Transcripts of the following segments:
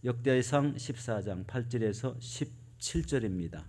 역대상 14장 8절에서 17절입니다.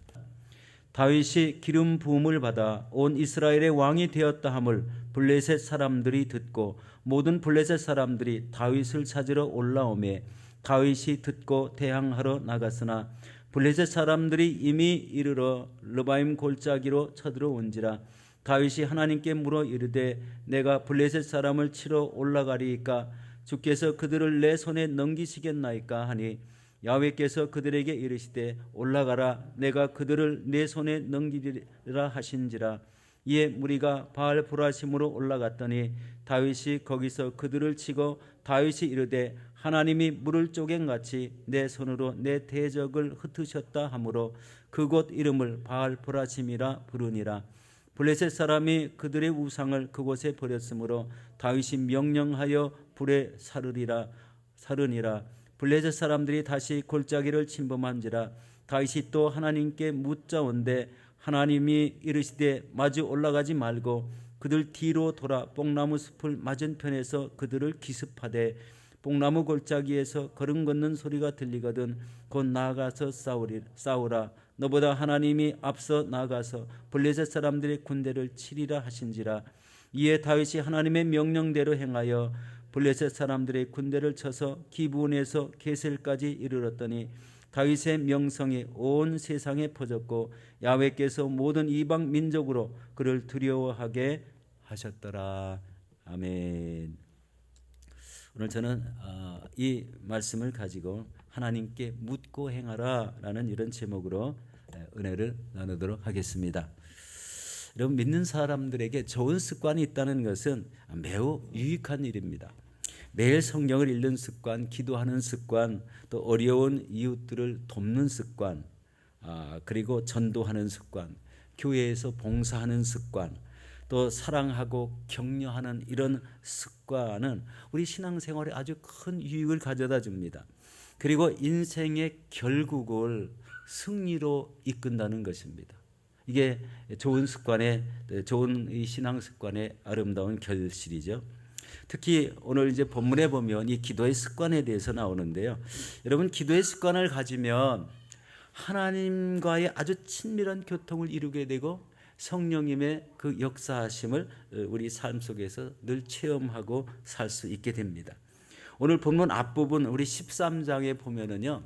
다윗이 기름 부음을 받아 온 이스라엘의 왕이 되었다 함을 블레셋 사람들이 듣고 모든 블레셋 사람들이 다윗을 찾으러 올라오매 다윗이 듣고 대항하러 나갔으나 블레셋 사람들이 이미 이르러 르바임 골짜기로 쳐들어온지라 다윗이 하나님께 물어 이르되 내가 블레셋 사람을 치러 올라가리이까 주께서 그들을 내 손에 넘기시겠나이까 하니 야훼께서 그들에게 이르시되 올라가라 내가 그들을 내 손에 넘기리라 하신지라. 이에 무리가 바알 보라심으로 올라갔더니 다윗이 거기서 그들을 치고 다윗이 이르되 하나님이 물을 쪼갠같이 내 손으로 내 대적을 흩으셨다 하므로 그곳 이름을 바알 보라심이라 부르니라. 블레셋 사람이 그들의 우상을 그곳에 버렸으므로 다윗이 명령하여 불에 사르니라. 블레셋 사람들이 다시 골짜기를 침범한지라 다윗이 또 하나님께 묻자온대 하나님이 이르시되 마주 올라가지 말고 그들 뒤로 돌아 뽕나무 숲을 맞은편에서 그들을 기습하되 뽕나무 골짜기에서 걸음 걷는 소리가 들리거든 곧 나아가서 싸우라. 너보다 하나님이 앞서 나아가서 블레셋 사람들의 군대를 치리라 하신지라. 이에 다윗이 하나님의 명령대로 행하여 블레셋 사람들의 군대를 쳐서 기브온에서 게셀까지 이르렀더니 다윗의 명성이 온 세상에 퍼졌고 야훼께서 모든 이방 민족으로 그를 두려워하게 하셨더라. 아멘. 오늘 저는 이 말씀을 가지고 하나님께 묻고 행하라 라는 이런 제목으로 은혜를 나누도록 하겠습니다. 여러분, 믿는 사람들에게 좋은 습관이 있다는 것은 매우 유익한 일입니다. 매일 성경을 읽는 습관, 기도하는 습관, 또 어려운 이웃들을 돕는 습관, 그리고 전도하는 습관, 교회에서 봉사하는 습관, 또 사랑하고 격려하는 이런 습관은 우리 신앙생활에 아주 큰 유익을 가져다 줍니다. 그리고 인생의 결국을 승리로 이끈다는 것입니다. 이게 좋은 습관의, 좋은 이 신앙 습관의 아름다운 결실이죠. 특히 오늘 이제 본문에 보면 이 기도의 습관에 대해서 나오는데요. 여러분, 기도의 습관을 가지면 하나님과의 아주 친밀한 교통을 이루게 되고 성령님의 그 역사하심을 우리 삶 속에서 늘 체험하고 살 수 있게 됩니다. 오늘 본문 앞부분 우리 13장에 보면은요,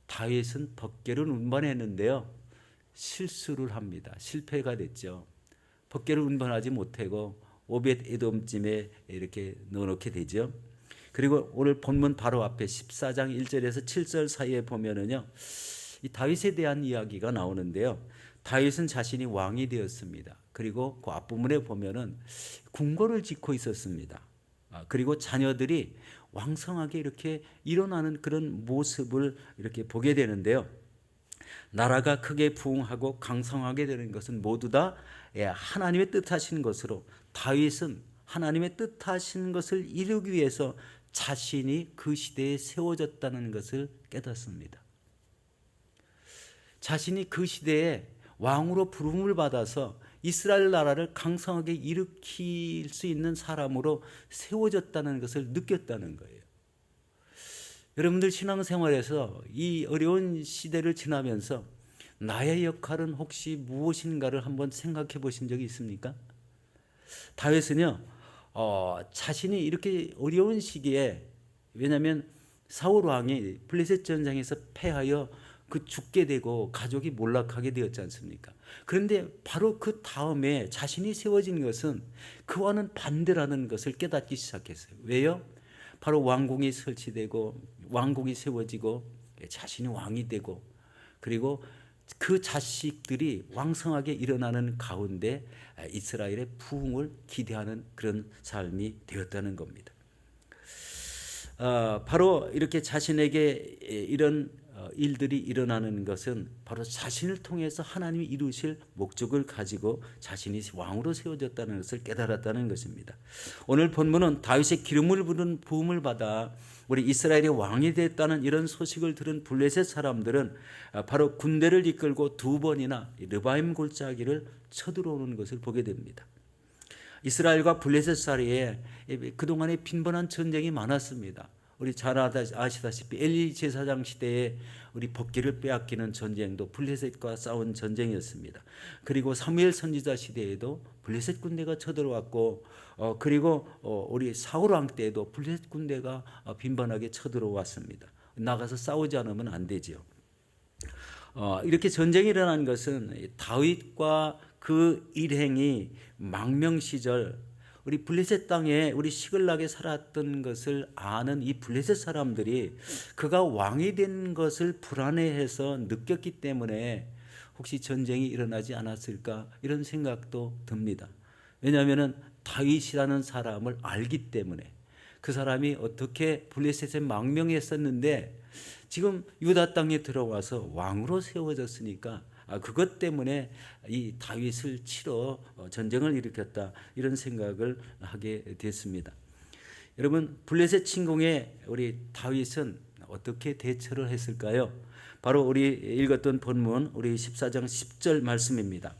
다윗은 법궤를 운반했는데요, 실수를 합니다. 실패가 됐죠. 법궤를 운반하지 못하고 오벳 에돔쯤에 이렇게 넣어놓게 되죠. 그리고 오늘 본문 바로 앞에 14장 1절에서 7절 사이에 보면은요, 이 다윗에 대한 이야기가 나오는데요. 다윗은 자신이 왕이 되었습니다. 그리고 그 앞부분에 보면은 궁궐을 짓고 있었습니다. 그리고 자녀들이 왕성하게 이렇게 일어나는 그런 모습을 이렇게 보게 되는데요. 나라가 크게 부흥하고 강성하게 되는 것은 모두 다 하나님의 뜻하신 것으로 다윗은 하나님의 뜻하신 것을 이루기 위해서 자신이 그 시대에 세워졌다는 것을 깨닫습니다. 자신이 그 시대에 왕으로 부름을 받아서 이스라엘 나라를 강성하게 일으킬 수 있는 사람으로 세워졌다는 것을 느꼈다는 거예요. 여러분들 신앙생활에서 이 어려운 시대를 지나면서 나의 역할은 혹시 무엇인가를 한번 생각해 보신 적이 있습니까? 다윗은요, 자신이 이렇게 어려운 시기에, 왜냐하면 사울 왕이 블레셋 전쟁에서 패하여 그 죽게 되고 가족이 몰락하게 되었지 않습니까? 그런데 바로 그 다음에 자신이 세워진 것은 그와는 반대라는 것을 깨닫기 시작했어요. 왜요? 바로 왕궁이 설치되고 왕국이 세워지고 자신이 왕이 되고 그리고 그 자식들이 왕성하게 일어나는 가운데 이스라엘의 부흥을 기대하는 그런 삶이 되었다는 겁니다. 바로 이렇게 자신에게 이런 일들이 일어나는 것은 바로 자신을 통해서 하나님이 이루실 목적을 가지고 자신이 왕으로 세워졌다는 것을 깨달았다는 것입니다. 오늘 본문은 다윗의 기름을 부은 부음을 받아 우리 이스라엘의 왕이 됐다는 이런 소식을 들은 블레셋 사람들은 바로 군대를 이끌고 두 번이나 르바임 골짜기를 쳐들어오는 것을 보게 됩니다. 이스라엘과 블레셋 사이에 그동안에 빈번한 전쟁이 많았습니다. 우리 잘 아시다시피 엘리 제사장 시대에 우리 법궤를 빼앗기는 전쟁도 블레셋과 싸운 전쟁이었습니다. 그리고 사무엘 선지자 시대에도 블레셋 군대가 쳐들어왔고, 그리고 우리 사울 왕 때에도 블레셋 군대가 빈번하게 쳐들어왔습니다. 나가서 싸우지 않으면 안 되지요. 이렇게 전쟁이 일어난 것은 다윗과 그 일행이 망명 시절 우리 블레셋 땅에 우리 시글락에 살았던 것을 아는 이 블레셋 사람들이 그가 왕이 된 것을 불안해해서 느꼈기 때문에 혹시 전쟁이 일어나지 않았을까 이런 생각도 듭니다. 왜냐하면 다윗이라는 사람을 알기 때문에 그 사람이 어떻게 블레셋에 망명했었는데 지금 유다 땅에 들어와서 왕으로 세워졌으니까 그것 때문에 이 다윗을 치러 전쟁을 일으켰다 이런 생각을 하게 됐습니다. 여러분, 블레셋 침공에 우리 다윗은 어떻게 대처를 했을까요? 바로 우리 읽었던 본문 우리 14장 10절 말씀입니다.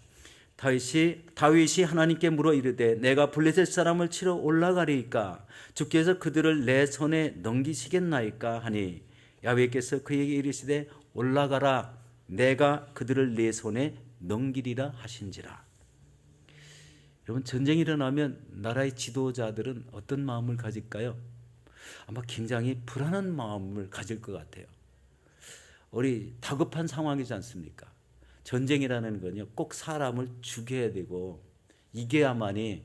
다윗이 하나님께 물어 이르되 내가 블레셋 사람을 치러 올라가리이까 주께서 그들을 내 손에 넘기시겠나이까 하니 야훼께서 그에게 이르시되 올라가라 내가 그들을 내 손에 넘기리라 하신지라. 여러분, 전쟁이 일어나면 나라의 지도자들은 어떤 마음을 가질까요? 아마 굉장히 불안한 마음을 가질 것 같아요. 우리 다급한 상황이지 않습니까? 전쟁이라는 건요, 꼭 사람을 죽여야 되고 이겨야만이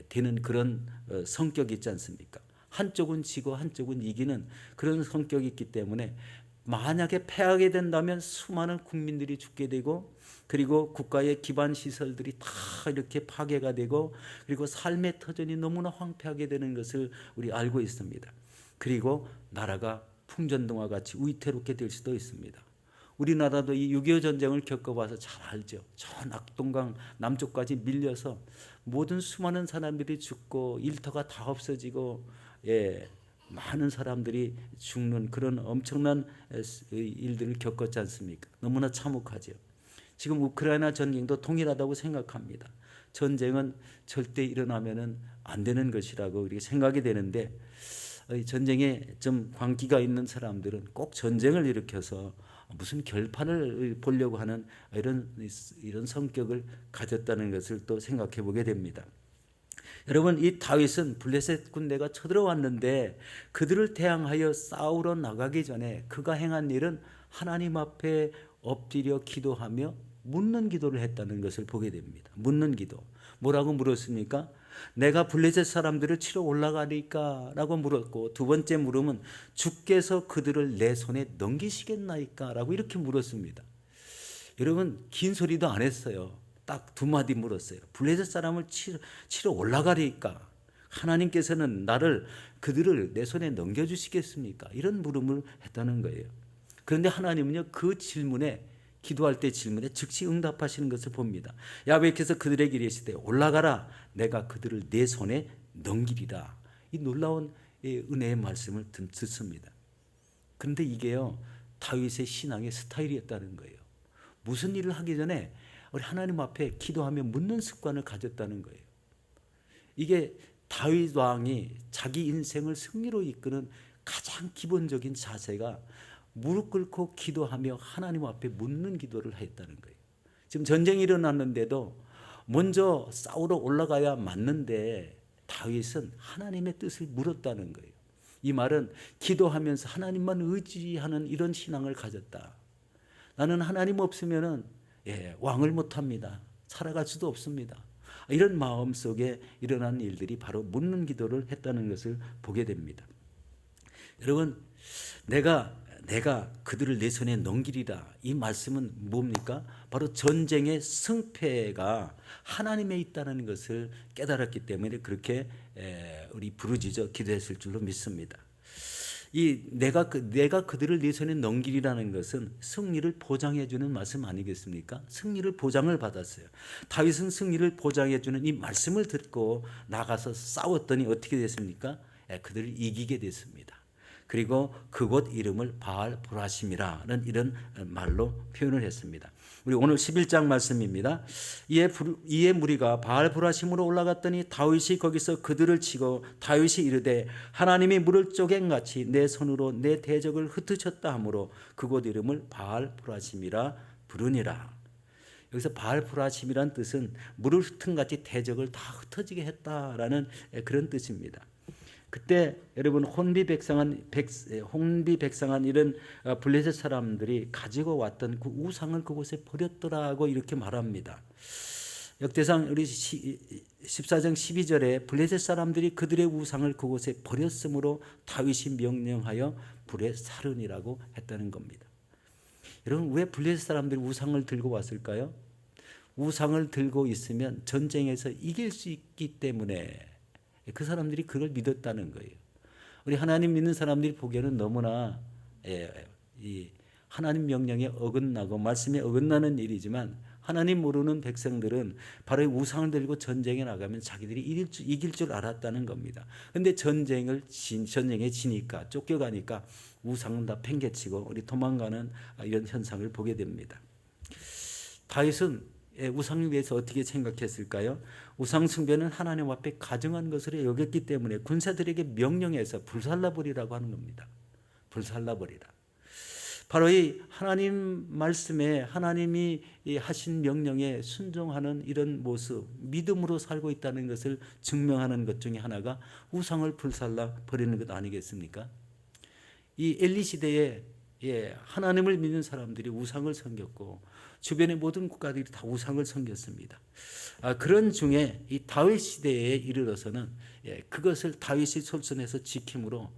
되는 그런 성격이 있지 않습니까? 한쪽은 지고 한쪽은 이기는 그런 성격이 있기 때문에 만약에 패하게 된다면 수많은 국민들이 죽게 되고 그리고 국가의 기반 시설들이 다 이렇게 파괴가 되고 그리고 삶의 터전이 너무나 황폐하게 되는 것을 우리 알고 있습니다. 그리고 나라가 풍전등화 같이 위태롭게 될 수도 있습니다. 우리나라도 이 6.25 전쟁을 겪어봐서 잘 알죠. 저 낙동강 남쪽까지 밀려서 모든 수많은 사람들이 죽고 일터가 다 없어지고 많은 사람들이 죽는 그런 엄청난 일들을 겪었지 않습니까? 너무나 참혹하죠. 지금 우크라이나 전쟁도 동일하다고 생각합니다. 전쟁은 절대 일어나면 안 되는 것이라고 우리가 생각이 되는데 전쟁에 좀 광기가 있는 사람들은 꼭 전쟁을 일으켜서 무슨 결판을 보려고 하는 이런 성격을 가졌다는 것을 또 생각해 보게 됩니다. 여러분, 이 다윗은 블레셋 군대가 쳐들어왔는데 그들을 대항하여 싸우러 나가기 전에 그가 행한 일은 하나님 앞에 엎드려 기도하며 묻는 기도를 했다는 것을 보게 됩니다. 묻는 기도. 뭐라고 물었습니까? 내가 블레셋 사람들을 치러 올라가리까? 라고 물었고, 두 번째 물음은 주께서 그들을 내 손에 넘기시겠나이까? 라고 이렇게 물었습니다. 여러분, 긴 소리도 안 했어요. 딱 두 마디 물었어요. 블레셋 사람을 치러 올라가리까? 하나님께서는 그들을 내 손에 넘겨주시겠습니까? 이런 물음을 했다는 거예요. 그런데 하나님은요, 그 질문에 기도할 때 질문에 즉시 응답하시는 것을 봅니다. 야훼께서 그들에게 이르시되 올라가라 내가 그들을 내 손에 넘기리라. 이 놀라운 은혜의 말씀을 듣습니다. 그런데 이게요, 다윗의 신앙의 스타일이었다는 거예요. 무슨 일을 하기 전에 우리 하나님 앞에 기도하며 묻는 습관을 가졌다는 거예요. 이게 다윗 왕이 자기 인생을 승리로 이끄는 가장 기본적인 자세가 무릎 꿇고 기도하며 하나님 앞에 묻는 기도를 했다는 거예요. 지금 전쟁이 일어났는데도 먼저 싸우러 올라가야 맞는데 다윗은 하나님의 뜻을 물었다는 거예요. 이 말은 기도하면서 하나님만 의지하는 이런 신앙을 가졌다. 나는 하나님 없으면은 왕을 못합니다. 살아갈 수도 없습니다. 이런 마음 속에 일어난 일들이 바로 묻는 기도를 했다는 것을 보게 됩니다. 여러분, 내가 그들을 내 손에 넘기리라. 이 말씀은 뭡니까? 바로 전쟁의 승패가 하나님에 있다는 것을 깨달았기 때문에 그렇게 우리 부르짖어 기도했을 줄로 믿습니다. 내가 그들을 내 손에 넘기리라는 것은 승리를 보장해 주는 말씀 아니겠습니까? 승리를 보장을 받았어요. 다윗은 승리를 보장해 주는 이 말씀을 듣고 나가서 싸웠더니 어떻게 됐습니까? 그들을 이기게 됐습니다. 그리고 그곳 이름을 바알 보라심이라는 이런 말로 표현을 했습니다. 우리 오늘 11장 말씀입니다. 이에 무리가 바알 보라심으로 올라갔더니 다윗이 거기서 그들을 치고 다윗이 이르되 하나님이 물을 쪼갠같이 내 손으로 내 대적을 흩으셨다 하므로 그곳 이름을 바알 보라심이라 부르니라. 여기서 바알 보라심이란 뜻은 물을 흩은 같이 대적을 다 흩어지게 했다라는 그런 뜻입니다. 그때 여러분 혼비 백상한 이런 블레셋 사람들이 가지고 왔던 그 우상을 그곳에 버렸더라고 이렇게 말합니다. 역대상 우리 14장 12절에 블레셋 사람들이 그들의 우상을 그곳에 버렸으므로 다윗이 명령하여 불에 사르니라고 했다는 겁니다. 여러분 왜 블레셋 사람들이 우상을 들고 왔을까요? 우상을 들고 있으면 전쟁에서 이길 수 있기 때문에 그 사람들이 그걸 믿었다는 거예요. 우리 하나님 믿는 사람들이 보기에는 너무나 이 하나님 명령에 어긋나고 말씀에 어긋나는 일이지만 하나님 모르는 백성들은 바로 우상을 들고 전쟁에 나가면 자기들이 이길 줄 알았다는 겁니다. 그런데 전쟁에 지니까 쫓겨가니까 우상은 다 팽개치고 우리 도망가는 이런 현상을 보게 됩니다. 다윗은 우상에 대해서 어떻게 생각했을까요? 우상 숭배는 하나님 앞에 가증한 것으로 여겼기 때문에 군사들에게 명령해서 불살라버리라고 하는 겁니다. 불살라버리라. 바로 이 하나님 말씀에 하나님이 하신 명령에 순종하는 이런 모습, 믿음으로 살고 있다는 것을 증명하는 것 중에 하나가 우상을 불살라 버리는 것 아니겠습니까? 이 엘리 시대에 하나님을 믿는 사람들이 우상을 섬겼고 주변의 모든 국가들이 다 우상을 섬겼습니다. 그런 중에 이 다윗 시대에 이르러서는 그것을 다윗이 솔선해서 지킴으로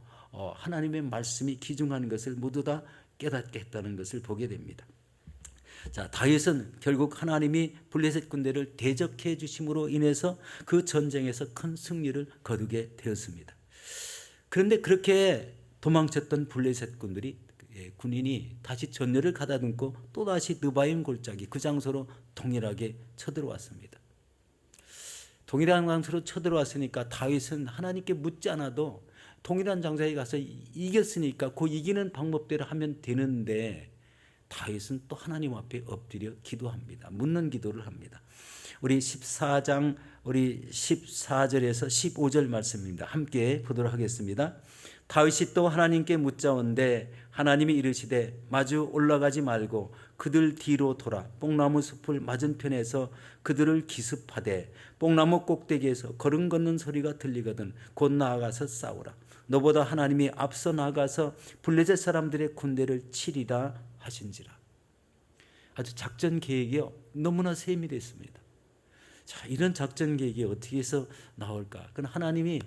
하나님의 말씀이 기중하는 것을 모두 다 깨닫게 했다는 것을 보게 됩니다. 자, 다윗은 결국 하나님이 블레셋 군대를 대적해 주심으로 인해서 그 전쟁에서 큰 승리를 거두게 되었습니다. 그런데 그렇게 도망쳤던 블레셋 군인이 다시 전열을 가다듬고 또다시 느바임 골짜기 그 장소로 동일하게 쳐들어왔습니다. 동일한 장소로 쳐들어왔으니까 다윗은 하나님께 묻지 않아도 동일한 장소에 가서 이겼으니까 그 이기는 방법대로 하면 되는데 다윗은 또 하나님 앞에 엎드려 기도합니다. 묻는 기도를 합니다. 우리 14장 우리 14절에서 15절 말씀입니다. 함께 보도록 하겠습니다. 다윗이 또 하나님께 묻자온데 하나님이 이르시되 마주 올라가지 말고 그들 뒤로 돌아 뽕나무 숲을 맞은편에서 그들을 기습하되 뽕나무 꼭대기에서 걸음 걷는 소리가 들리거든 곧 나아가서 싸우라. 너보다 하나님이 앞서 나가서 블레셋 사람들의 군대를 치리라 하신지라. 아주 작전 계획이 너무나 세밀했습니다. 자, 이런 작전 계획이 어떻게 해서 나올까? 그건 하나님이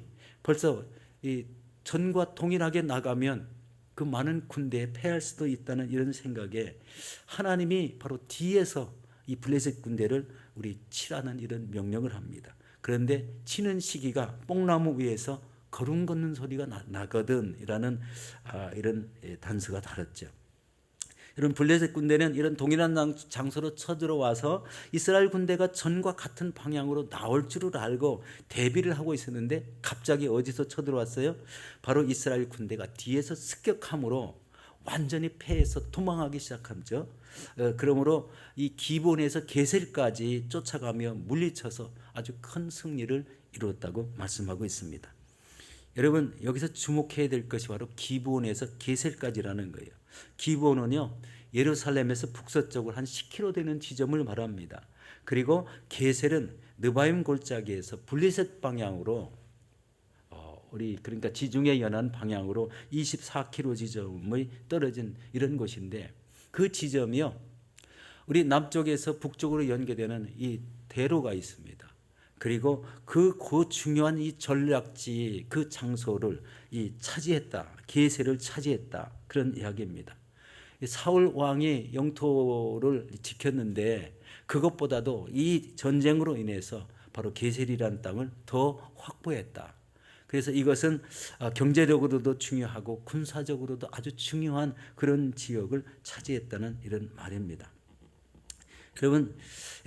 벌써 이 전과 동일하게 나가면 그 많은 군대에 패할 수도 있다는 이런 생각에 하나님이 바로 뒤에서 이 블레셋 군대를 우리 치라는 이런 명령을 합니다. 그런데 치는 시기가 뽕나무 위에서 걸음 걷는 소리가 나거든 이라는 이런 단서가 달았죠. 이런 블레셋 군대는 이런 동일한 장소로 쳐들어와서 이스라엘 군대가 전과 같은 방향으로 나올 줄을 알고 대비를 하고 있었는데 갑자기 어디서 쳐들어왔어요? 바로 이스라엘 군대가 뒤에서 습격함으로 완전히 패해서 도망하기 시작하죠. 그러므로 이 기본에서 게셀까지 쫓아가며 물리쳐서 아주 큰 승리를 이루었다고 말씀하고 있습니다. 여러분 여기서 주목해야 될 것이 바로 기브온에서 게셀까지라는 거예요. 기브온은요 예루살렘에서 북서쪽으로 한 10km 되는 지점을 말합니다. 그리고 게셀은 느바임 골짜기에서 블레셋 방향으로 그러니까 지중해 연안 방향으로 24km 지점의 떨어진 이런 곳인데 그 지점이요 우리 남쪽에서 북쪽으로 연계되는 이 대로가 있습니다. 그리고 그 중요한 이 전략지 그 장소를 차지했다. 게셀을 차지했다. 그런 이야기입니다. 사울 왕이 영토를 지켰는데 그것보다도 이 전쟁으로 인해서 바로 게셀이라는 땅을 더 확보했다. 그래서 이것은 경제적으로도 중요하고 군사적으로도 아주 중요한 그런 지역을 차지했다는 이런 말입니다. 여러분,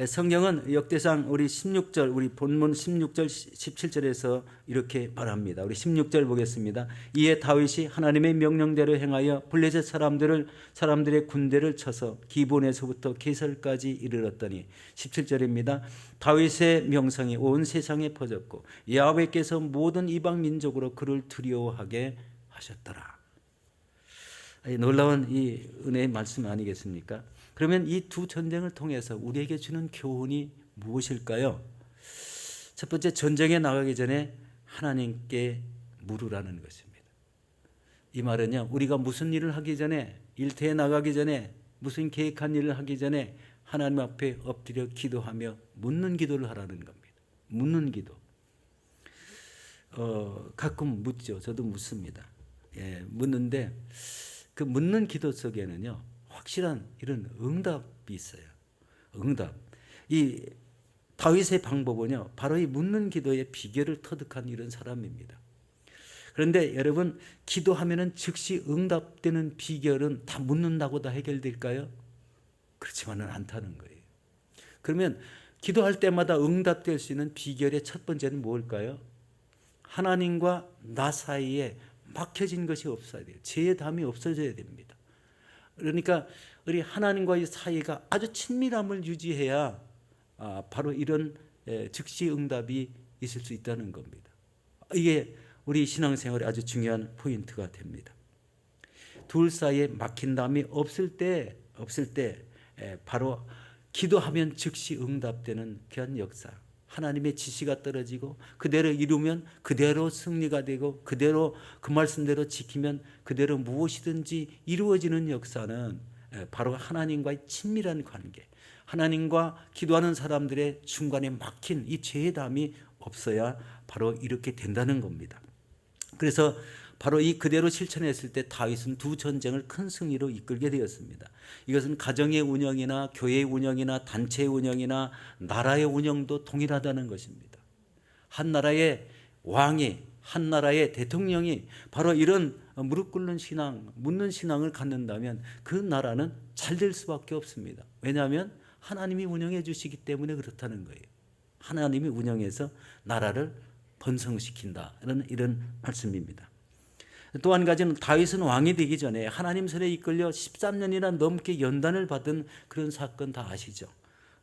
성경은 역대상 우리 16절, 우리 본문 16절, 17절에서 이렇게 말합니다. 우리 16절 보겠습니다. 이에 다윗이 하나님의 명령대로 행하여 블레셋 사람들의 군대를 쳐서 기본에서부터 게살까지 이르렀더니 17절입니다. 다윗의 명성이 온 세상에 퍼졌고 야훼께서 모든 이방 민족으로 그를 두려워하게 하셨더라. 놀라운 이 은혜의 말씀 아니겠습니까? 그러면 이 두 전쟁을 통해서 우리에게 주는 교훈이 무엇일까요? 첫 번째, 전쟁에 나가기 전에 하나님께 물으라는 것입니다. 이 말은요, 우리가 무슨 일을 하기 전에, 일터에 나가기 전에, 무슨 계획한 일을 하기 전에 하나님 앞에 엎드려 기도하며 묻는 기도를 하라는 겁니다. 묻는 기도. 가끔 묻죠. 저도 묻습니다. 묻는데 그 묻는 기도 속에는요, 확실한 이런 응답이 있어요. 응답. 이 다윗의 방법은요, 바로 이 묻는 기도의 비결을 터득한 이런 사람입니다. 그런데 여러분, 기도하면은 즉시 응답되는 비결은 다 묻는다고 다 해결될까요? 그렇지만은 않다는 거예요. 그러면 기도할 때마다 응답될 수 있는 비결의 첫 번째는 뭘까요? 하나님과 나 사이에 막혀진 것이 없어야 돼요. 죄의 담이 없어져야 됩니다. 그러니까 우리 하나님과의 사이가 아주 친밀함을 유지해야 바로 이런 즉시 응답이 있을 수 있다는 겁니다. 이게 우리 신앙생활에 아주 중요한 포인트가 됩니다. 둘 사이에 막힌 담이 없을 때 바로 기도하면 즉시 응답되는 그런 역사. 하나님의 지시가 떨어지고 그대로 이루면 그대로 승리가 되고 그대로 그 말씀대로 지키면 그대로 무엇이든지 이루어지는 역사는 바로 하나님과의 친밀한 관계, 하나님과 기도하는 사람들의 중간에 막힌 이 죄의 담이 없어야 바로 이렇게 된다는 겁니다. 그래서 바로 이 그대로 실천했을 때 다윗은 두 전쟁을 큰 승리로 이끌게 되었습니다. 이것은 가정의 운영이나 교회의 운영이나 단체의 운영이나 나라의 운영도 동일하다는 것입니다. 한 나라의 왕이, 한 나라의 대통령이 바로 이런 무릎 꿇는 신앙, 묻는 신앙을 갖는다면 그 나라는 잘 될 수밖에 없습니다. 왜냐하면 하나님이 운영해 주시기 때문에 그렇다는 거예요. 하나님이 운영해서 나라를 번성시킨다는 이런 말씀입니다. 또 한 가지는 다윗은 왕이 되기 전에 하나님 손에 이끌려 13년이나 넘게 연단을 받은 그런 사건 다 아시죠?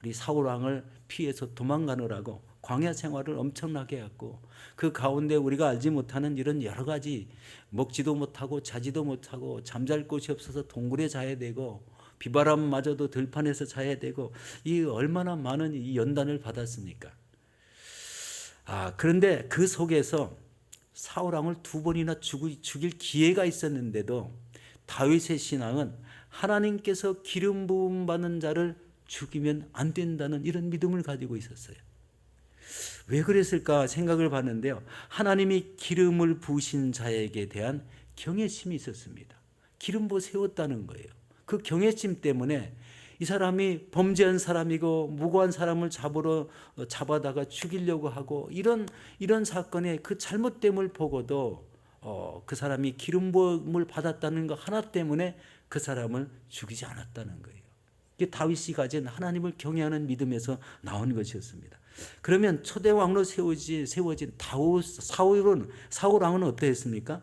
우리 사울 왕을 피해서 도망가느라고 광야 생활을 엄청나게 했고 그 가운데 우리가 알지 못하는 이런 여러 가지 먹지도 못하고 자지도 못하고 잠잘 곳이 없어서 동굴에 자야 되고 비바람마저도 들판에서 자야 되고 이 얼마나 많은 이 연단을 받았습니까? 그런데 그 속에서 사울왕을 두 번이나 죽일 기회가 있었는데도 다윗의 신앙은 하나님께서 기름 부음 받는 자를 죽이면 안 된다는 이런 믿음을 가지고 있었어요. 왜 그랬을까 생각을 봤는데요. 하나님이 기름을 부으신 자에게 대한 경외심이 있었습니다. 기름 부어 세웠다는 거예요. 그 경외심 때문에 이 사람이 범죄한 사람이고 무고한 사람을 잡아다가 죽이려고 하고 이런 사건의 그 잘못됨을 보고도 그 사람이 기름 부음을 받았다는 거 하나 때문에 그 사람을 죽이지 않았다는 거예요. 이게 다윗이 가진 하나님을 경외하는 믿음에서 나온 것이었습니다. 그러면 초대 왕으로 세워진 사울 왕은 어떠했습니까?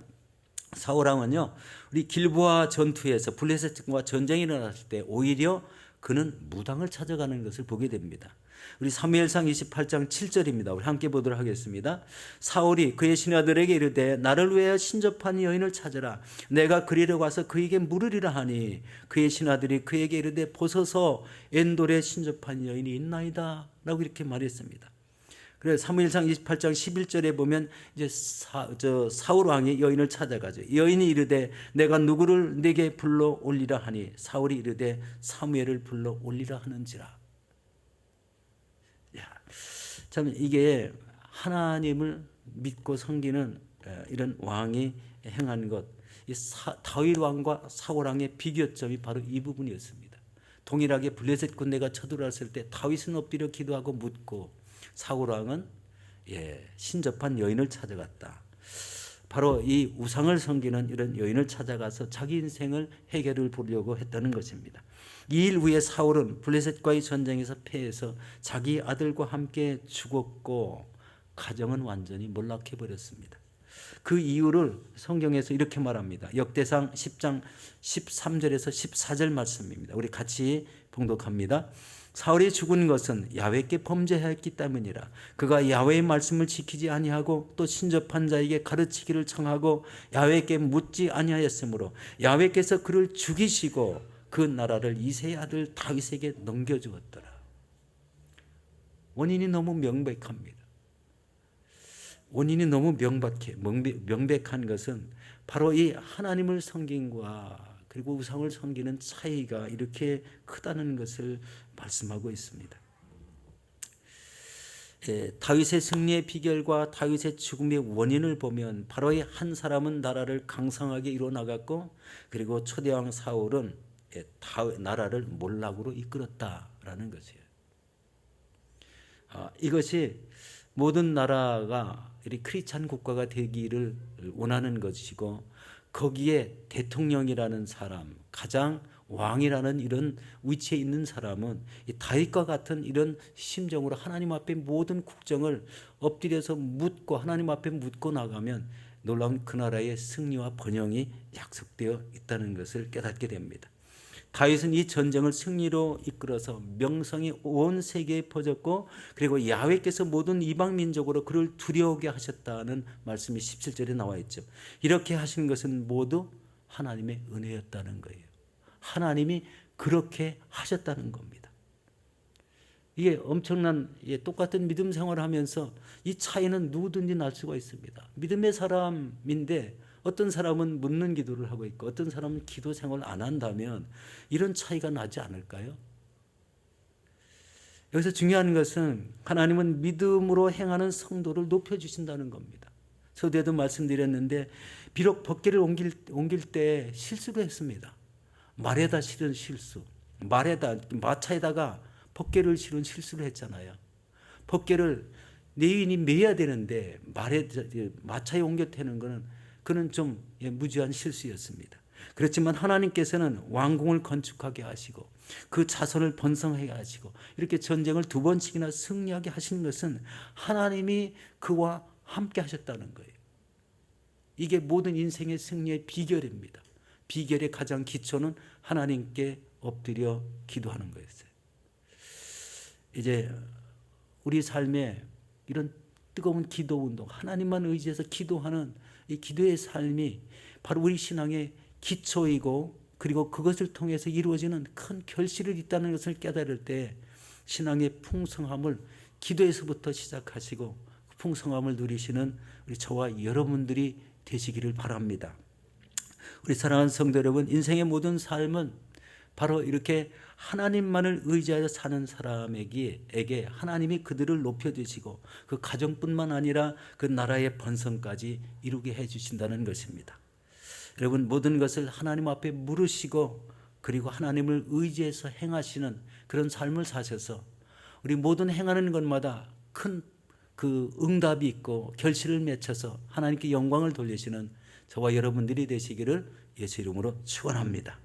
사울 왕은요, 우리 길보아 전투에서 블레셋과 전쟁이 일어났을 때 오히려 그는 무당을 찾아가는 것을 보게 됩니다. 우리 사무엘상 28장 7절입니다. 우리 함께 보도록 하겠습니다. 사울이 그의 신하들에게 이르되 나를 위하여 신접한 여인을 찾으라. 내가 그리로 가서 그에게 물으리라 하니 그의 신하들이 그에게 이르되 보소서 엔돌에 신접한 여인이 있나이다 라고 이렇게 말했습니다. 그래서 사무엘상 28장 11절에 보면 이제 사울 왕이 여인을 찾아가죠. 여인이 이르되 내가 누구를 내게 불러 올리라 하니 사울이 이르되 사무엘을 불러 올리라 하는지라. 참 이게 하나님을 믿고 섬기는 이런 왕이 행한 것, 다윗 왕과 사울 왕의 비교점이 바로 이 부분이었습니다. 동일하게 블레셋 군대가 쳐들어왔을 때 다윗은 엎드려 기도하고 묻고 사울 왕은 신접한 여인을 찾아갔다. 바로 이 우상을 섬기는 이런 여인을 찾아가서 자기 인생을 해결을 보려고 했다는 것입니다. 2일 후에 사울은 블레셋과의 전쟁에서 패해서 자기 아들과 함께 죽었고 가정은 완전히 몰락해 버렸습니다. 그 이유를 성경에서 이렇게 말합니다. 역대상 10장 13절에서 14절 말씀입니다. 우리 같이 봉독합니다. 사울이 죽은 것은 야훼께 범죄하였기 때문이라. 그가 야훼의 말씀을 지키지 아니하고 또 신접한 자에게 가르치기를 청하고 야훼께 묻지 아니하였으므로 야훼께서 그를 죽이시고 그 나라를 이새의 아들 다윗에게 넘겨주었더라. 원인이 너무 명백합니다. 원인이 너무 명백한 것은 바로 이 하나님을 섬김과 그리고 우상을 섬기는 차이가 이렇게 크다는 것을 말씀하고 있습니다. 다윗의 승리의 비결과 다윗의 죽음의 원인을 보면 바로 이 한 사람은 나라를 강성하게 이뤄나갔고 그리고 초대왕 사울은 나라를 몰락으로 이끌었다라는 것이에요. 이것이 모든 나라가 이 크리스찬 국가가 되기를 원하는 것이고 거기에 대통령이라는 사람, 가장 왕이라는 이런 위치에 있는 사람은 다윗과 같은 이런 심정으로 하나님 앞에 모든 국정을 엎드려서 묻고 하나님 앞에 묻고 나가면 놀라운 그 나라의 승리와 번영이 약속되어 있다는 것을 깨닫게 됩니다. 다윗은 이 전쟁을 승리로 이끌어서 명성이 온 세계에 퍼졌고 그리고 야훼께서 모든 이방 민족으로 그를 두려워하게 하셨다는 말씀이 17절에 나와 있죠. 이렇게 하신 것은 모두 하나님의 은혜였다는 거예요. 하나님이 그렇게 하셨다는 겁니다. 이게 엄청난 똑같은 믿음 생활을 하면서 이 차이는 누구든지 날 수가 있습니다. 믿음의 사람인데 어떤 사람은 묻는 기도를 하고 있고 어떤 사람은 기도 생활을 안 한다면 이런 차이가 나지 않을까요? 여기서 중요한 것은 하나님은 믿음으로 행하는 성도를 높여주신다는 겁니다. 서두에도 말씀드렸는데 비록 법궤를 옮길 때 실수를 했습니다. 말에다 실은 실수, 마차에다가 법궤를 실은 실수를 했잖아요. 법궤를 레위인이 매야 되는데 마차에 옮겨 태는 거는 그는 좀 무지한 실수였습니다. 그렇지만 하나님께서는 왕궁을 건축하게 하시고 그 자손을 번성하게 하시고 이렇게 전쟁을 2번씩이나 승리하게 하신 것은 하나님이 그와 함께 하셨다는 거예요. 이게 모든 인생의 승리의 비결입니다. 비결의 가장 기초는 하나님께 엎드려 기도하는 거였어요. 이제 우리 삶에 이런 뜨거운 기도 운동, 하나님만 의지해서 기도하는 이 기도의 삶이 바로 우리 신앙의 기초이고 그리고 그것을 통해서 이루어지는 큰 결실이 있다는 것을 깨달을 때 신앙의 풍성함을 기도에서부터 시작하시고 그 풍성함을 누리시는 우리 저와 여러분들이 되시기를 바랍니다. 우리 사랑하는 성도 여러분, 인생의 모든 삶은 바로 이렇게 하나님만을 의지하여 사는 사람에게 하나님이 그들을 높여주시고 그 가정뿐만 아니라 그 나라의 번성까지 이루게 해주신다는 것입니다. 여러분, 모든 것을 하나님 앞에 물으시고 그리고 하나님을 의지해서 행하시는 그런 삶을 사셔서 우리 모든 행하는 것마다 큰 그 응답이 있고 결실을 맺혀서 하나님께 영광을 돌리시는 저와 여러분들이 되시기를 예수 이름으로 축원합니다.